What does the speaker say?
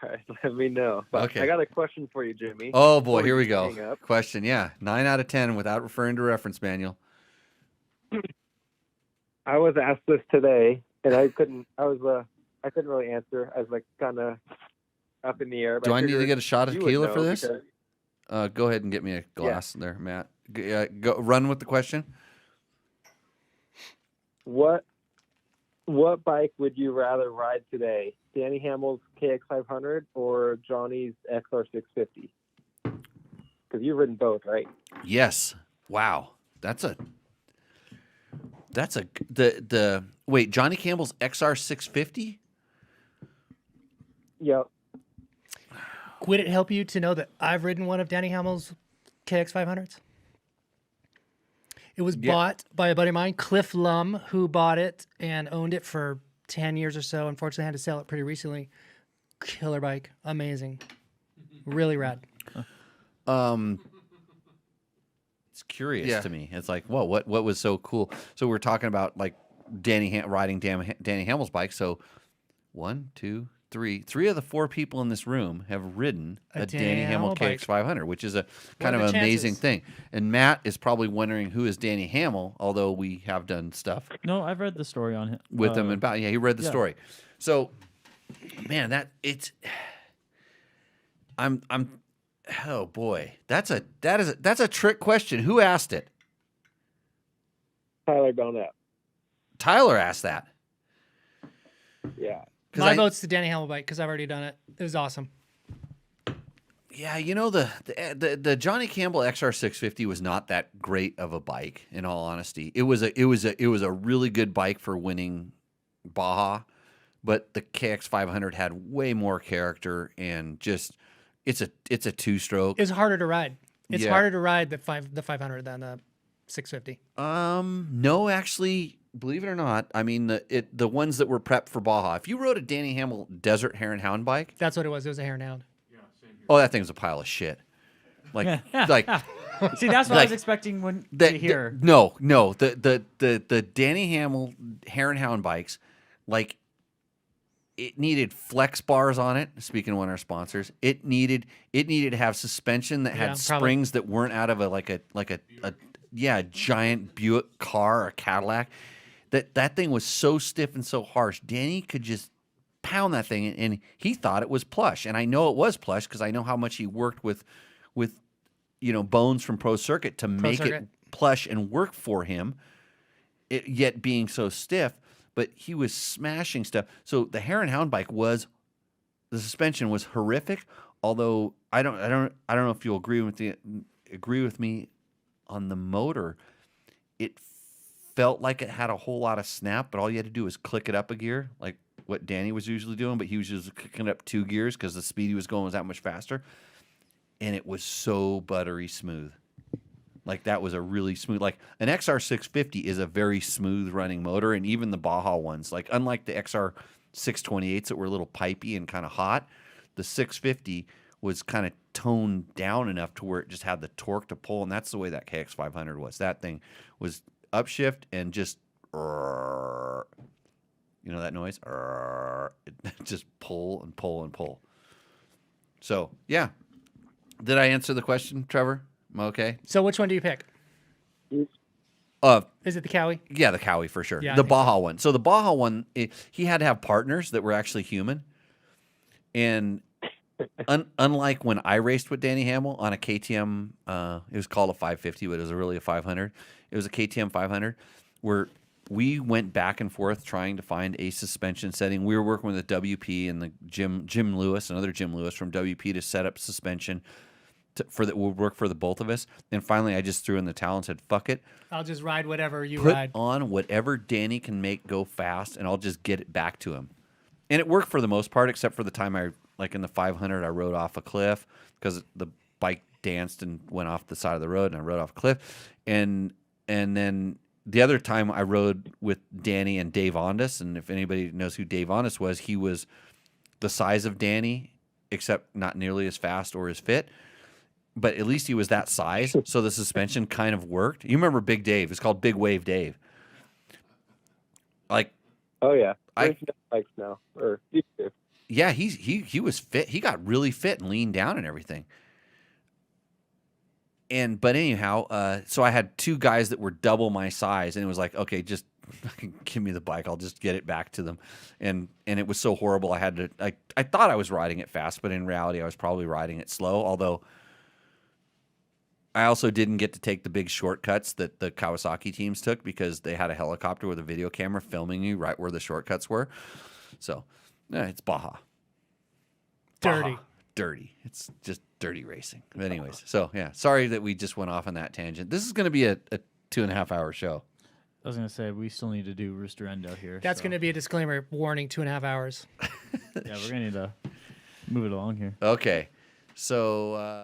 right, let me know. But Okay. I got a question for you, Jimmy. Oh boy, before here you we go. hang up. Question, yeah, 9 out of 10 without referring to reference manual. I was asked this today, and I couldn't really answer. I was like kind of up in the air. But Do I need to figured get a shot of you would tequila know for this? because- Go ahead and get me a glass there, Matt. Go run with the question. What bike would you rather ride today? Dannny Hamel's KX500 or Johnny's XR650? Because you've ridden both, right? Yes. Wow. The wait, Johnny Campbell's XR650? Yep. Would it help you to know that I've ridden one of Dannny Hamel's KX500s? It was bought by a buddy of mine, Cliff Lum, who bought it and owned it for 10 years or so. Unfortunately, I had to sell it pretty recently. Killer bike. Amazing. Really rad. It's curious to me. It's like, whoa, what was so cool? So we're talking about like riding Dannny Hamel's bike. So 1, 2, 3 of the 4 people in this room have ridden a Dannny Hamel KX500, which is a kind of amazing thing. And Matt is probably wondering who is Dannny Hamel, although we have done stuff. No, I've read the story on him with him about. Yeah, he read the story. So, man, oh boy, that's a trick question. Who asked it? Tyler Belknap. Tyler asked that. Yeah. My vote's the Dannny Hamel bike because I've already done it. It was awesome. Yeah, you know the Johnny Campbell XR650 was not that great of a bike. In all honesty, it was a really good bike for winning Baja, but the KX500 had way more character and just it's a 2-stroke. It's harder to ride. It's harder to ride the 500 than the 650. No, actually. Believe it or not, I mean the ones that were prepped for Baja. If you rode a Dannny Hamel Desert Hare and Hound bike, that's what it was. It was a Hare and Hound. Yeah, same here. Oh, that thing's a pile of shit. Like See, that's what I was expecting to hear. No, the Dannny Hamel Hare and Hound bikes, like it needed flex bars on it. Speaking of one of our sponsors, it needed to have suspension that had springs that weren't out of a giant Buick car or Cadillac. That thing was so stiff and so harsh. Dannny could just pound that thing, and he thought it was plush. And I know it was plush because I know how much he worked with Bones from Pro Circuit to make it plush and work for him, yet being so stiff. But he was smashing stuff. So the Hare and Hound bike the suspension was horrific. Although I don't know if you'll agree with me on the motor. It felt like it had a whole lot of snap, but all you had to do was click it up a gear, like what Dannny was usually doing, but he was just clicking it up 2 gears because the speed he was going was that much faster. And it was so buttery smooth. Like that was a really smooth, like an XR650 is a very smooth running motor, and even the Baja ones, like unlike the XR628s that were a little pipey and kind of hot, the 650 was kind of toned down enough to where it just had the torque to pull, and that's the way that KX500 was. That thing was upshift and just, you know that noise? Just pull and pull and pull. So, yeah. Did I answer the question, Trevor? Am I okay? So which one do you pick? Is it the Cowie? Yeah, the Cowie for sure. Yeah, the Baja one. So the Baja one, he had to have partners that were actually human. And unlike when I raced with Dannny Hamel on a KTM, it was called a 550, but it was really a 500. It was a KTM 500 where we went back and forth trying to find a suspension setting. We were working with the WP and the Jim Lewis, another Jim Lewis from WP, to set up suspension that would work for the both of us. And finally, I just threw in the towel and said, "Fuck it, I'll just ride whatever you Put ride. on whatever Dannny can make go fast, and I'll just get it back to him." And it worked for the most part, except for the time in the 500, I rode off a cliff because the bike danced and went off the side of the road, and I rode off a cliff. And then the other time I rode with Dannny and Dave Ondas, and if anybody knows who Dave Ondas was, he was the size of Dannny, except not nearly as fast or as fit. But at least he was that size, so the suspension kind of worked. You remember Big Dave? It's called Big Wave Dave. Like, oh yeah, bikes now, or used to. yeah, he was fit. He got really fit and leaned down and everything. But anyhow, so I had two guys that were double my size, and it was like, okay, just give me the bike. I'll just get it back to them. And it was so horrible. I had to. I thought I was riding it fast, but in reality, I was probably riding it slow. Although I also didn't get to take the big shortcuts that the Kawasaki teams took because they had a helicopter with a video camera filming you right where the shortcuts were. So, it's Baja. Dirty. Dirty. It's just dirty racing. But anyways, so yeah, sorry that we just went off on that tangent. This is going to be a 2.5 hour show. I was going to say, we still need to do Roosterendo here. That's going to be a disclaimer. Warning, 2.5 hours. Yeah, we're going to need to move it along here. Okay. So...